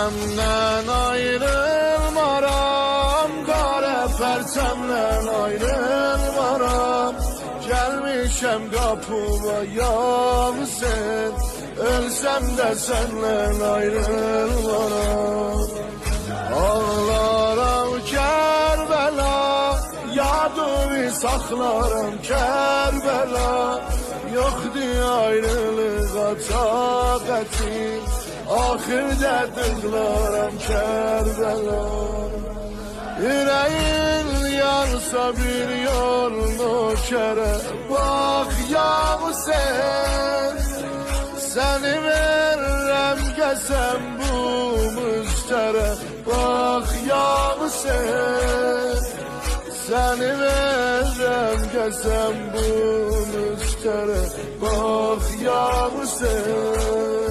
Senden ayrılmaram, kara perçemden ayrılmaram. Gelmişem kapıma yar sen, ölsem de senden ayrılmaram. Ağlaram Kerbela, yadımı saklarım Kerbela. Yoktu ayrılığa taqətim, axırda dıqlaram Kerbela. Yüreğin yansa bir yolunu kere, bak yağı sen. Seni veririm kesem bu müstere, bak yağı sen. Seni veririm kesem bu müstere, bak yağı sen.